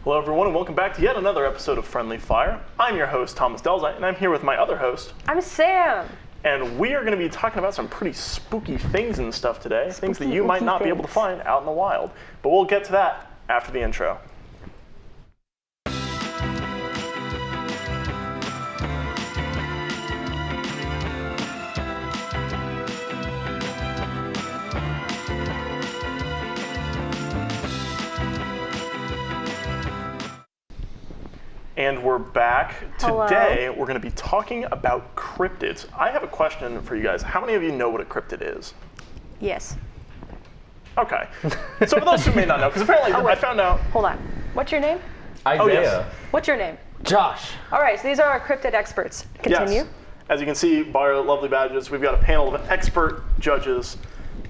Hello everyone and welcome back to yet another episode of Friendly Fire. I'm your host, Thomas Delzeit, and I'm here with my other host. I'm Sam. And we are going to be talking about some pretty spooky things and stuff today. Things that you might not be able to find out in the wild. But we'll get to that after the intro. And we're back. Hello. Today, we're going to be talking about cryptids. I have a question for you guys. How many of you know what a cryptid is? Yes. Okay. So for those who may not know, because apparently I found out... Hold on. What's your name? Izayah. Oh, yes. What's your name? Josh. All right, so these are our cryptid experts. Continue. Yes. As you can see by our lovely badges, we've got a panel of expert judges.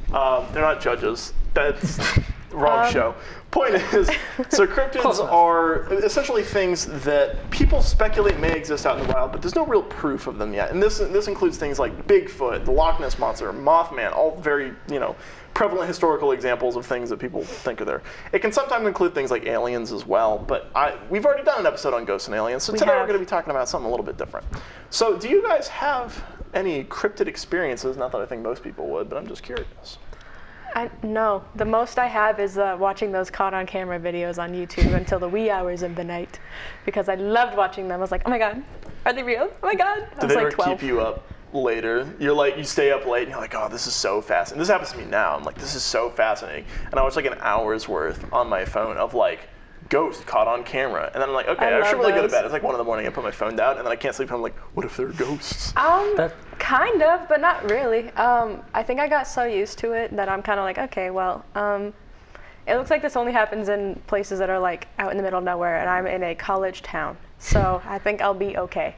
They're not judges. That's wrong show. Point is, so cryptids are essentially things that people speculate may exist out in the wild, but there's no real proof of them yet. And this includes things like Bigfoot, the Loch Ness Monster, Mothman, all very, prevalent historical examples of things that people think are there. It can sometimes include things like aliens as well, but we've already done an episode on ghosts and aliens, so today we're going to be talking about something a little bit different. So do you guys have any cryptid experiences? Not that I think most people would, but I'm just curious. No, the most I have is watching those caught on camera videos on YouTube until the wee hours of the night, because I loved watching them. I was like, oh my God, are they real? Oh my God. Did they ever keep you up later? You stay up late and you're like, oh, this is so fascinating. This happens to me now. I'm like, this is so fascinating. And I watch like an hour's worth on my phone of like ghost caught on camera. And then I'm like, okay, I should really go to bed. It's like 1 in the morning, I put my phone down and then I can't sleep and I'm like, what if they're ghosts? Kind of, but not really. I think I got so used to it that I'm kind of like, okay, well, it looks like this only happens in places that are like out in the middle of nowhere, and I'm in a college town, so I think I'll be okay.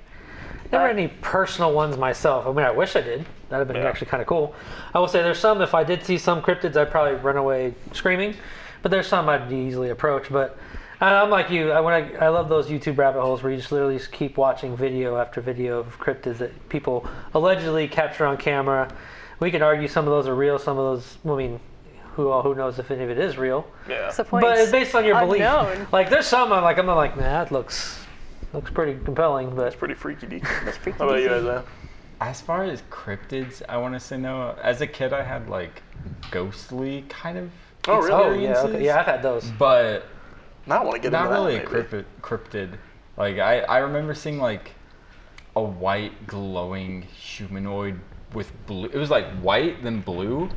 Never any personal ones myself. I mean, I wish I did. That'd have been actually kind of cool. I will say there's some, if I did see some cryptids, I'd probably run away screaming, but there's some I'd easily approach. But I'm like you. I love those YouTube rabbit holes where you just literally keep watching video after video of cryptids that people allegedly capture on camera. We could argue some of those are real. Some of those, I mean, who knows if any of it is real? Yeah. That's the point. But it's based on your belief. Like there's some I'm not like, nah, that looks pretty compelling, but it's pretty freaky deaky. That's freaky. How about you, Izayah? As far as cryptids, I want to say no. As a kid, I had like ghostly kind of experiences. Oh, yeah, okay. Yeah, I've had those. But I want to get not into really that, a cryptid. Like I remember seeing like a white glowing humanoid with blue. It was like white then blue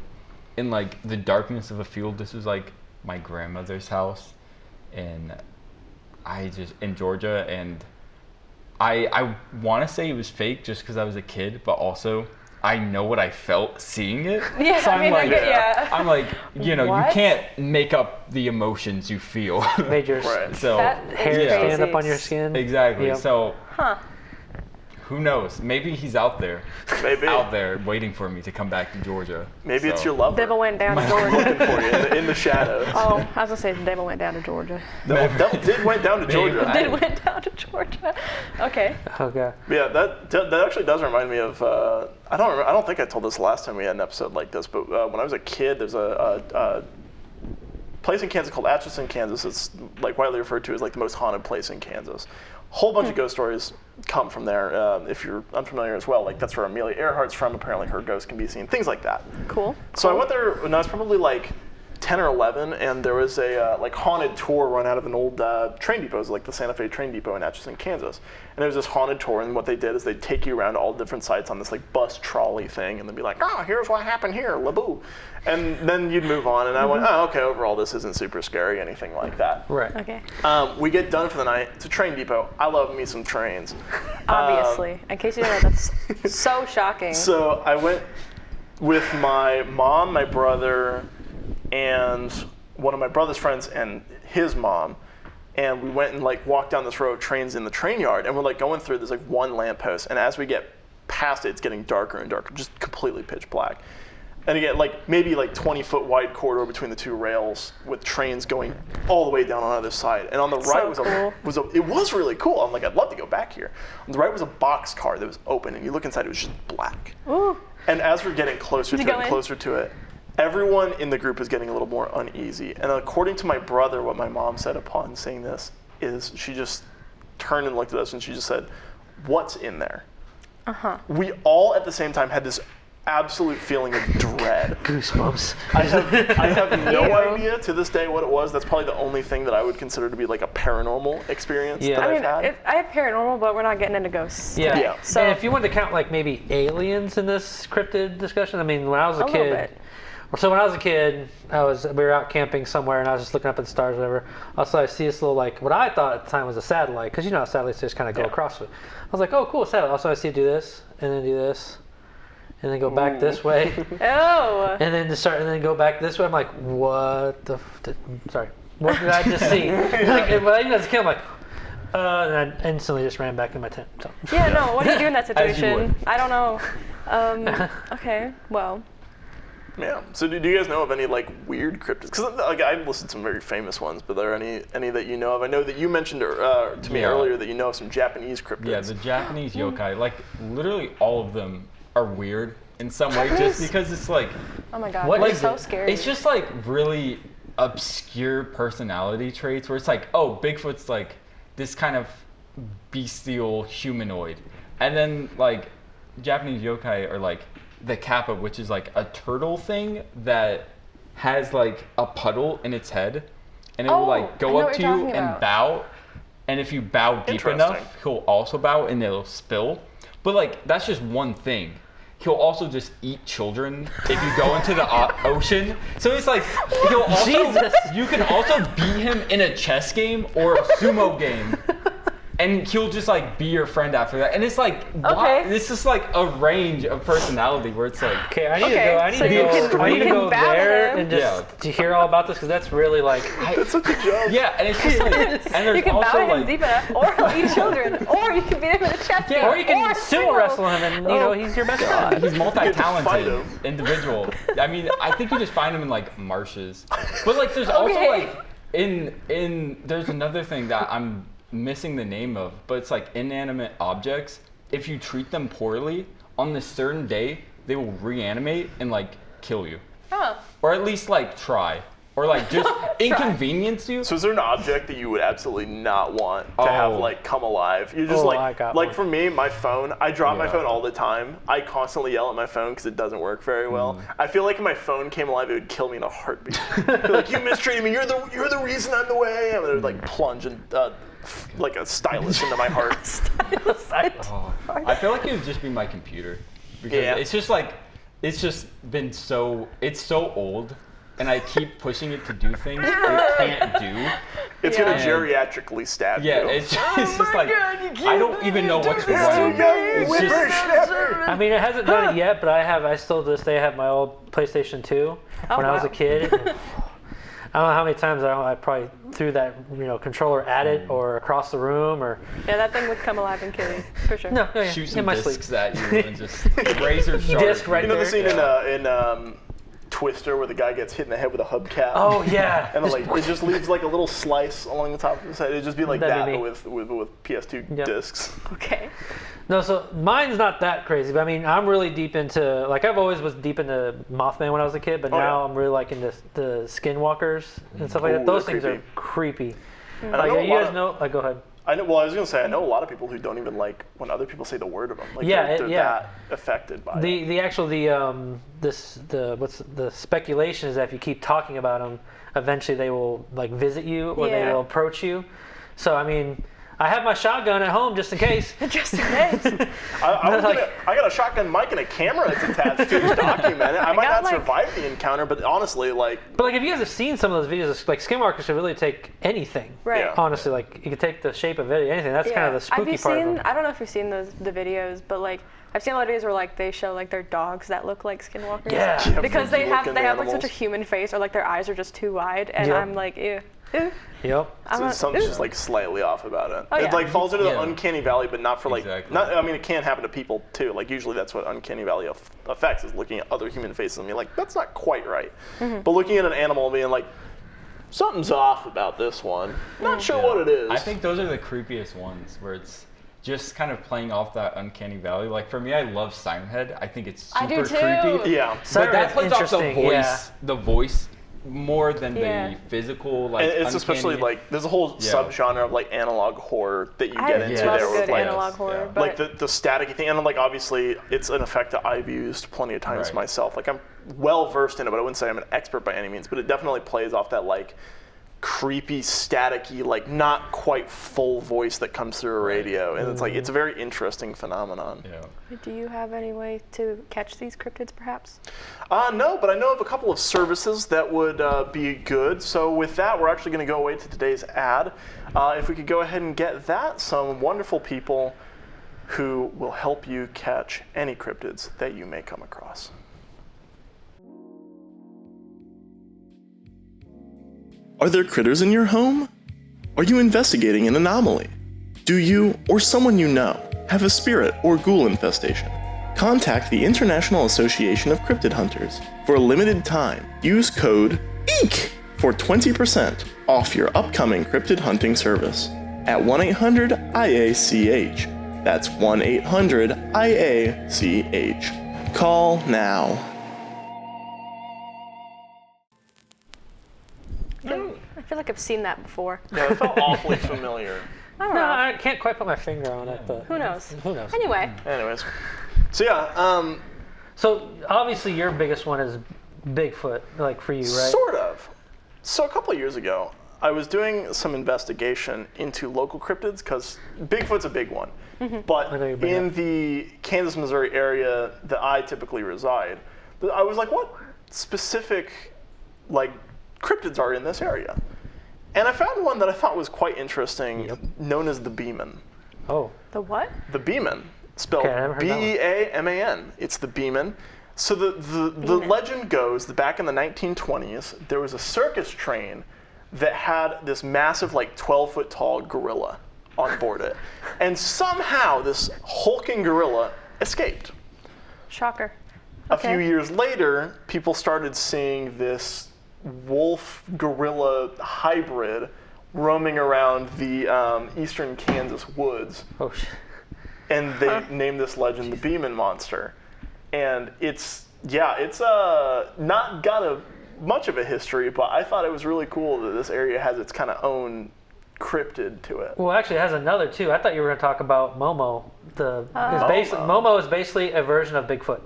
in like the darkness of a field. This was like my grandmother's house, and in Georgia, and I want to say it was fake just because I was a kid, but also I know what I felt seeing it. Yeah, so I'm I'm like, What? you can't make up the emotions you feel. Made your so hair stand up on your skin. Exactly. Yep. So who knows? Maybe he's out there. Maybe. Out there waiting for me to come back to Georgia. Maybe it's your lover. Devil went down to Georgia. Looking for you in the shadows. Oh, I was gonna say the devil went down to Georgia. Devil did went down to Georgia. Did went down to Georgia. Okay. Okay. Yeah, that actually does remind me of. I don't think I told this last time we had an episode like this, but when I was a kid, there's a place in Kansas called Atchison, Kansas. It's like widely referred to as like the most haunted place in Kansas. Whole bunch of ghost stories come from there. If you're unfamiliar as well, like that's where Amelia Earhart's from. Apparently, her ghost can be seen. Things like that. Cool. So I went there when I was probably like 10 or 11, and there was a like haunted tour run out of an old train depot, like the Santa Fe train depot in Atchison, Kansas. And there was this haunted tour, and what they did is they'd take you around all different sites on this like bus trolley thing, and they'd be like, oh, here's what happened here, laboo. And then you'd move on, and I went, oh, okay, overall this isn't super scary, anything like that. Right. Okay. We get done for the night. It's a train depot. I love me some trains. Obviously. In case you didn't know, that's so shocking. So I went with my mom, my brother, and one of my brother's friends and his mom, and we went and like walked down this row of trains in the train yard, and we're like going through, there's like one lamppost, and as we get past it, it's getting darker and darker, just completely pitch black. And again, like maybe like 20-foot wide corridor between the two rails with trains going all the way down on either side. And on the right it was really cool. I'm like, I'd love to go back here. On the right was a box car that was open, and you look inside, it was just black. Ooh. And as we're getting closer to it, everyone in the group is getting a little more uneasy. And according to my brother, what my mom said upon seeing this, is she just turned and looked at us and she just said, "What's in there?" We all at the same time had this absolute feeling of dread. Goosebumps. I have no idea to this day what it was. That's probably the only thing that I would consider to be like a paranormal experience that I mean, I've had. I have paranormal, but we're not getting into ghosts. Yeah. Yeah. So, and if you wanted to count like maybe aliens in this cryptid discussion, I mean, when I was a little kid. bit. So when I was a kid, we were out camping somewhere, and I was just looking up at the stars, or whatever. Also, I see this little like what I thought at the time was a satellite, because you know how satellites just kind of go across it. I was like, oh, cool, satellite. Also, I see it do this, and then do this, and then go back this way, Oh. and then and then go back this way. I'm like, what the? Sorry, what did I just see? Like, when I was a kid, I'm like. And I instantly just ran back in my tent. So. Yeah, no. What do you do in that As you situation? would. I don't know. Okay, well. Yeah. So do you guys know of any like weird cryptids? Because like I've listed some very famous ones, but are there any that you know of? I know that you mentioned to me earlier that you know of some Japanese cryptids. Yeah, the Japanese yokai, like literally all of them are weird in some way, just because it's like, Oh my god, What they're is so it? scary. it's just like really obscure personality traits where it's like, oh, Bigfoot's like this kind of bestial humanoid, and then like Japanese yokai are like the kappa, which is like a turtle thing that has like a puddle in its head, and it will like I go know up what to you're you talking and about. bow, and if you bow deep Interesting. enough, he'll also bow and it'll spill. But like that's just one thing. He'll also just eat children if you go into the ocean. So it's like he'll also Jesus. you can also beat him in a chess game or a sumo game. And he'll just like be your friend after that. And it's like, wow, this is like a range of personality where it's like, Okay, I need Okay, to go. I need so to you go. can- I need you to can go bow to there him. and just to hear all about this because that's really like. That's such a joke. yeah, and it's just like, and there's You can also bow to him like, deep enough, or he'll eat children, or you can beat him in a chess game, Or you can sumo single. wrestle him, and you know he's your best friend. he's fight multi-talented him. individual. I mean, I think you just find him in like marshes. But like there's also Okay. like in there's another thing that I'm missing the name of, but it's like inanimate objects. If you treat them poorly, on this certain day, they will reanimate and like kill you. Oh. Or at least like try. Or like just inconvenience you. So is there an object that you would absolutely not want to have Oh. like come alive? You're just Oh, like I got like one. for me, my phone. I drop my Yeah. phone all the time. I constantly yell at my phone because it doesn't work very well. I feel like if my phone came alive, it would kill me in a heartbeat. They're like, you mistreated me. You're the reason I'm the way. And they'd like plunge and like a stylus into my heart. Oh, I feel like it would just be my computer. Because Yeah. it's just like, it's just been so, it's so old. And I keep pushing it to do things it can't do. It's Yeah. gonna geriatrically stab Yeah, you. it's just like, I don't even know what's wrong. It's just, I mean, it hasn't done it yet, but I still to this day have my old PlayStation 2 when I was a wow. kid. I don't know how many times I probably threw that controller at it or across the room or. Yeah, that thing would come alive and kill you, for sure. No, yeah, shoot in some my sleep. discs at you and just razor sharp. Disc right You know the there. scene Yeah. in Twister where the guy gets hit in the head with a hubcap? Oh yeah. And like it just leaves like a little slice along the top of his head. It'd just be like That'd that, be but me. with PS2 Yep. discs. Okay. No, so mine's not that crazy, but I mean, I'm really deep into, like, I've always was deep into Mothman when I was a kid, but Oh, now yeah. I'm really like into the skinwalkers and stuff like Ooh, that. Those they're things are creepy. And I Like, know a you lot guys of- know, like, go ahead. I know. Well, I was gonna say I know a lot of people who don't even like when other people say the word of them. Like Yeah, they're yeah. that affected by it. The speculation is that if you keep talking about them, eventually they will like visit you or they Yeah. will approach you. So I mean, I have my shotgun at home just in case. Just in case. I got a shotgun mic and a camera that's attached to document it. I might got, not like- survive the encounter, but honestly, like But like, if you guys have seen some of those videos, like skinwalkers should really take anything. Right. Yeah. Honestly, like you could take the shape of it, anything. That's kind of the Have spooky you part seen? of them. I don't know if you've seen the videos, but like I've seen a lot of videos where like they show like their dogs that look like skinwalkers. Yeah. Yeah, Because they freaky have looking like such a animals. human face, or like their eyes are just too wide, and Yep. I'm like, ew. Ew. Yep. I'm not- something's ew. just like slightly off about it. Oh, It yeah. like falls into the Yeah. uncanny valley, but not for like Exactly. not. I mean, it can happen to people too. Like usually that's what uncanny valley affects is looking at other human faces and being like, that's not quite right. Mm-hmm. But looking at an animal and being like, something's off about this one. Not sure what it is. I think those are the creepiest ones where it's just kind of playing off that uncanny valley. Like for me, I love Siren Head. I think it's super I do too. creepy. Yeah. But Siren that Head's plays off the interesting, voice, yeah. the voice more than Yeah. the physical, like, And it's especially uncanny. like there's a whole subgenre of like analog horror that you get into love there a with good like analog horror, yeah. but like the staticky thing, and like obviously it's an effect that I've used plenty of times Right. myself. Like I'm well versed in it, but I wouldn't say I'm an expert by any means. But it definitely plays off that like creepy, staticky, like not quite full voice that comes through a radio, and it's like it's a very interesting phenomenon. Yeah. do you have any way to catch these cryptids, perhaps? No, but I know of a couple of services that would be good. So with that, we're actually going to go away to today's ad. If we could go ahead and get that, some wonderful people who will help you catch any cryptids that you may come across. Are there critters in your home? Are you investigating an anomaly? Do you, or someone you know, have a spirit or ghoul infestation? Contact the International Association of Cryptid Hunters. For a limited time, use code EEK for 20% off your upcoming cryptid hunting service at 1-800-IACH. That's 1-800-IACH. Call now. I feel like I've seen that before. Yeah, it felt awfully familiar. I don't No, know. I can't quite put my finger on it, but Who knows? Who knows? Anyway, Anyways, so yeah, So obviously your biggest one is Bigfoot, like for you, right? sort of. So a couple of years ago, I was doing some investigation into local cryptids because Bigfoot's a big one. But I know you bring in up. the Kansas, Missouri area that I typically reside, I was like, what specific like cryptids are in this area? And I found one that I thought was quite interesting, known as the Beeman. Oh, the what? The Beeman, spelled Okay, I never heard that one. B-E-A-M-A-N. It's the Beeman. So the legend goes that back in the 1920s, there was a circus train that had this massive, like 12-foot tall gorilla on board it. And somehow this hulking gorilla escaped. Shocker. A few years later, people started seeing this wolf gorilla hybrid roaming around the eastern Kansas woods. oh shit. And they named this legend the Beeman Monster. And it's not got much of a history, but I thought it was really cool that this area has its kind of own cryptid to it. Well, actually, it has another too. I thought you were going to talk about Momo. Momo. Momo is basically a version of Bigfoot,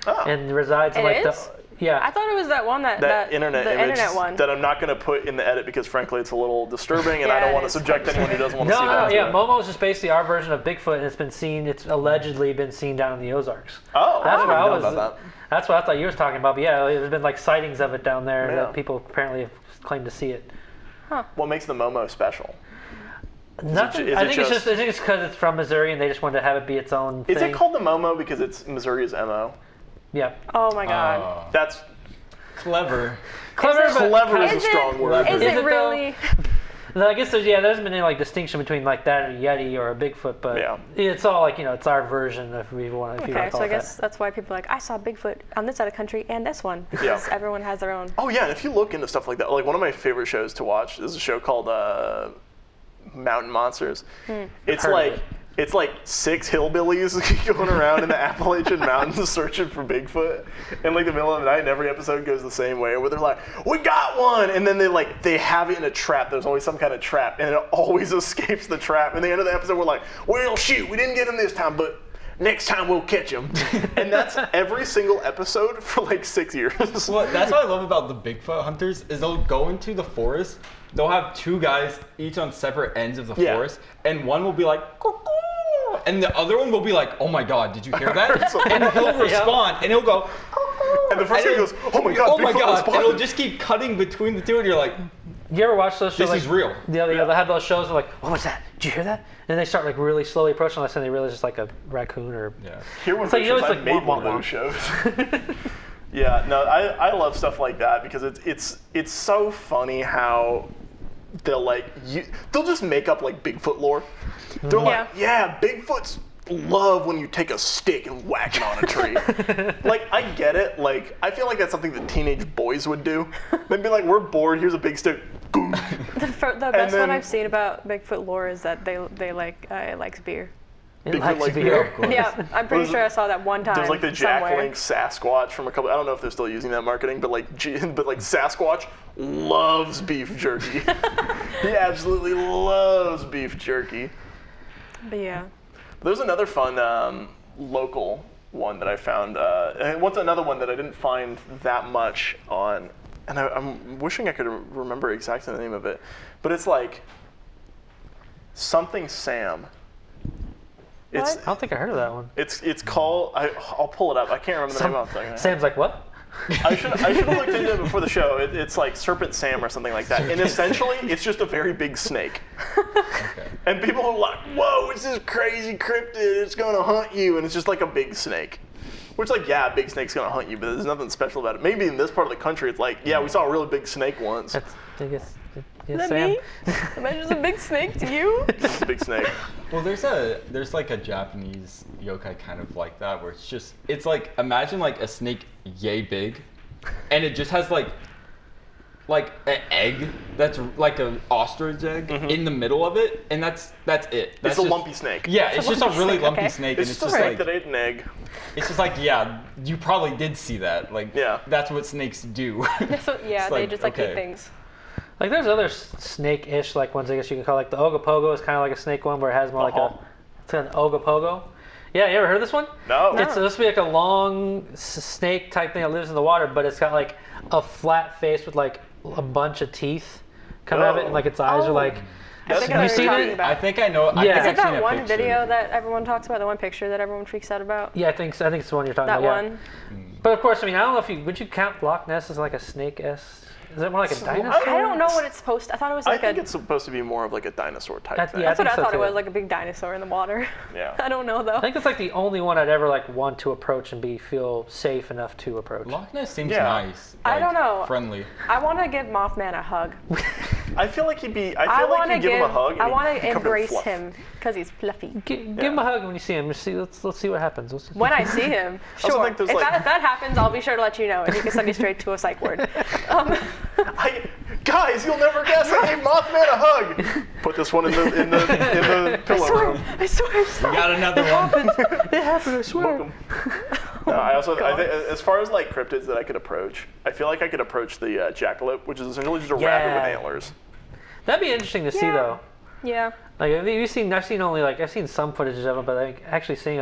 Oh. and resides in It like is? yeah. I thought it was that one that That internet the image internet one. that I'm not going to put in the edit because frankly it's a little disturbing and I Yeah, don't it want to is subject quite anyone who doesn't want to No, see no, that. to yeah. it. Momo is just basically our version of Bigfoot, and it's allegedly been seen down in the Ozarks. Oh, That's I what I didn't know was. about that. That's what I thought you was talking about. But yeah, there's been like sightings of it down there Yeah. that people apparently have claimed to see it. What makes the Momo special? Nothing. is I it think I think it's because it's from Missouri, and they just wanted to have it be its own thing. Is it called the Momo because it's Missouri's MO? Yeah. Oh my god. That's Clever. Clever, but clever is a Is it- strong word. Is Is it it, though? really? I guess there's been any like distinction between like that and a Yeti or a Bigfoot, but Yeah. it's all like it's our version if we want. If you want Okay, to call so I it guess that's why people are like, I saw Bigfoot on this side of the country and this one, because everyone has their own. Oh yeah, and if you look into stuff like that, like one of my favorite shows to watch is a show called Mountain Monsters. It's Heard of like it. it's like 6 hillbillies going around in the Appalachian Mountains searching for Bigfoot in like the middle of the night, and every episode goes the same way where they're like, we got one, and then they have it in a trap. There's always some kind of trap, and it always escapes the trap. And the end of the episode, we're like, well, shoot, we didn't get him this time, but next time we'll catch him. And that's every single episode for like 6 years. Well, that's what I love about the Bigfoot hunters is they'll go into the forest. They'll have 2 guys each on separate ends of the Yeah. forest, and one will be like, "Cuckoo," and the other one will be like, oh my god, did you hear that? And he'll respond, and he'll go, "Cuckoo," And the first thing then- goes, oh my god, oh my Bigfoot god, and responded. it'll just keep cutting between the two, and you're like, You ever watch those shows? This is real. They have those shows. They're like, what was that? Did you hear that? And they start like really slowly approaching us, and they realize it's like a raccoon or. yeah. Here one It's like, pictures, it's I like, made one of wah, wah, those shows. Yeah, no, I love stuff like that because it's so funny how they'll just make up like Bigfoot lore. They're like, yeah, Bigfoots love when you take a stick and whack it on a tree. Like, I get it. Like, I feel like that's something that teenage boys would do. They'd be like, we're bored, here's a big stick. Boom. The best then- one I've seen about Bigfoot lore is that they like it likes beer. It Bigfoot likes like to be bear. here. Yeah, I'm pretty sure I saw that one time. There's like the Jack somewhere. Link Sasquatch from a couple. I don't know if they're still using that marketing, but like Sasquatch loves beef jerky. He absolutely loves beef jerky. But yeah. There's another fun local one that I found. And what's another one that I didn't find that much on, and I'm wishing I could remember exactly the name of it, but it's like something Sam. It's, What? I don't think I heard of that one. it's called. I'll pull it up. I can't remember the name of it. Sam's like, what? I should have looked into it before the show. It's like Serpent Sam or something like that. And essentially, it's just a very big snake. Okay. And people are like, whoa, it's this crazy cryptid. It's going to hunt you. And it's just like a big snake. Which, like, yeah, a big snake's going to hunt you, but there's nothing special about it. Maybe in this part of the country, it's like, yeah, we saw a really big snake once. That's, I guess, Is that Sam. me? Am I just a big snake to you? It's a big snake. Well, there's like a Japanese yokai kind of like that, where it's like, imagine like a snake yay big, and it just has like an egg that's like an ostrich egg in the middle of it, and that's it. That's It's a just- lumpy snake. Yeah, it's just a lumpy really snake, lumpy okay. snake, It's and it's just a just snake like that ate an egg. it's just like, yeah, you probably did see that. Like, Yeah. that's what snakes do. That's what, yeah, It's they like, just like okay. eat things. Like there's other snake-ish like ones I guess you can call, like the Ogopogo is kind of like a snake one where it has more like it's an Ogopogo. Yeah, you ever heard of this one? No. It's supposed to be like a long snake type thing that lives in the water, but it's got like a flat face with like a bunch of teeth coming out of it, and like its eyes are like. I think I know Have you what seen you're it? talking about. I think I know. Yeah. I think Is Is I've it seen that a one picture. video that everyone talks about, the one picture that everyone freaks out about? Yeah, I think it's the one you're talking That about. Yeah. one? But of course, I mean, I don't know if would you count Loch Ness as like a snake-esque? Is it more like a dinosaur? I don't know what it's supposed to. I thought it was I like think a. it's supposed to be more of like a dinosaur type That's- thing. yeah. That's what I think so thought it too. was, like a big dinosaur in the water. Yeah. I don't know though. I think that's like the only one I'd ever like want to approach and feel safe enough to approach. Loch Ness seems Yeah. nice. I like, don't know. Friendly. I want to give Mothman a hug. I feel like he'd be. I I feel like want to you'd give him a hug. and I he'd want be to covered in embrace fluff. him because he's fluffy. Give him a hug when you see him. Let's see what happens. When I see him, also sure. think If there's, like- that happens, I'll be sure to let you know, and you can send me straight to a psych ward. Guys, you'll never guess. I gave Mothman a hug. Put this one in the pillow room. I swear. We got another one. It happened, I swear. Welcome. No, I think as far as like cryptids that I could approach, I feel like I could approach the jackalope, which is essentially just a rabbit with antlers. That'd be interesting to see Yeah. though. Yeah. Like I've seen some footages of them, but like actually seeing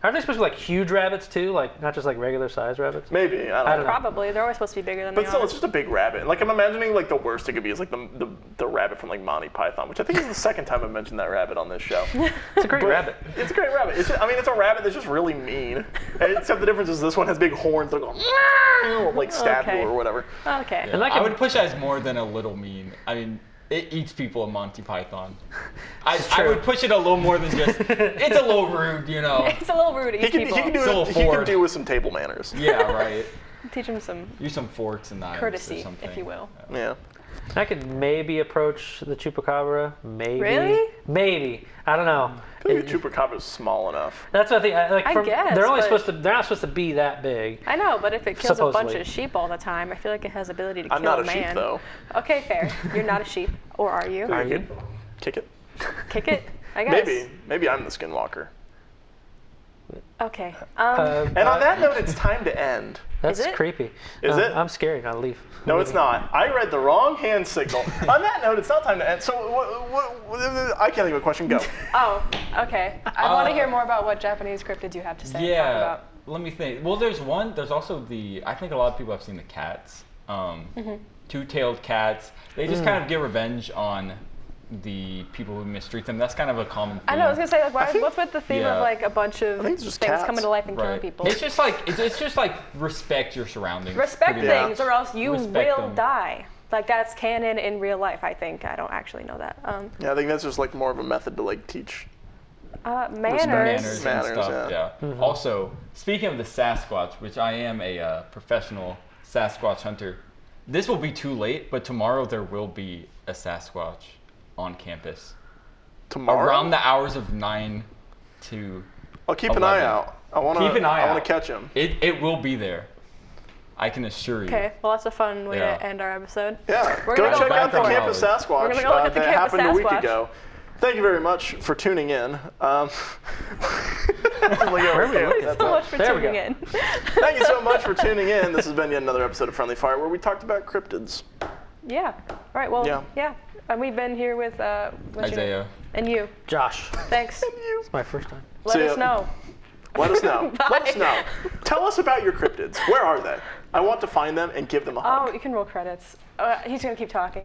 aren't they supposed to be like huge rabbits too? Like not just like regular sized rabbits? Maybe I I don't don't know. know. Probably. They're always supposed to be bigger than But they still, are. it's just a big rabbit. Like I'm imagining like the worst it could be is like the rabbit from like Monty Python, which I think is the second time I've mentioned that rabbit on this show. It's a great But rabbit. It's a great rabbit. It's a rabbit that's just really mean. Except the difference is this one has big horns that go like stab Okay. you or whatever. Okay. And like I would push it as more than a little mean. I mean, it eats people in Monty Python. I true. would push it a little more than just, it's a little rude, you know. It's a little rude to He eat can people. he can do It's a little it. He can forward. do with some table manners. Yeah, right. Teach him some Use some forks and knives or courtesy, something. if you will. Yeah. I could maybe approach the chupacabra. Maybe. Really? Maybe. I don't know. I feel like the chupacabra is small enough. That's what I think. I guess, they're only but- supposed to. They're not supposed to be that big. I know, but if it kills a bunch Supposedly. of sheep all the time, I feel like it has ability to kill I'm not a a man. sheep though. Okay, fair. You're not a sheep, or are you? Are you? Kick it. Kick it, I guess. Maybe I'm the skinwalker. Okay. And on that note, it's time to end. That's Is it? creepy. Is it? I'm scared. I'll leave. No, it's not. I read the wrong hand signal. On that note, it's not time to end. So, I can't think of a question. Go. Oh, okay. I want to hear more about what Japanese cryptids you have to say. Talk Yeah. about. Let me think. Well, there's also I think a lot of people have seen the cats. Two-tailed cats. They just kind of get revenge on the people who mistreat them. That's kind of a common theme. I know. I was gonna say, like, what's with the theme Yeah. of like a bunch of think things it's just cats. coming to life and killing Right. people? It's just like respect your surroundings. Respect pretty things, much. or else you Respect will them. die. Like that's canon in real life. I think. I don't actually know that. Yeah, I think that's just like more of a method to like teach. Manners. Manners and Manners, stuff. Yeah. Also, speaking of the Sasquatch, which I am a professional Sasquatch hunter, this will be too late, but tomorrow there will be a Sasquatch on campus Tomorrow. around the hours of 9 to. I'll keep an eye 11. out. I want Keep an eye I want out. to catch him. It will be there. I can assure you. Okay. Well, that's a fun way Yeah. to end our episode. Yeah. We're Go gonna go check look out the for it. Campus We're Sasquatch gonna go look at the that Campus happened a week Sasquatch. ago. Thank you very much for tuning in. Where are we looking? Thanks so much for There we tuning go. in. Thank you so much for tuning in. This has been yet another episode of Friendly Fire where we talked about cryptids. Yeah. All right. Well. Yeah. Yeah. And we've been here with what's your name? Isaiah. And you. Josh. Thanks. It's my first time. Let See us ya. know. Let us know. Let us Bye. know. Tell us about your cryptids. Where are they? I want to find them and give them a hug. Oh, you can roll credits. He's gonna keep talking.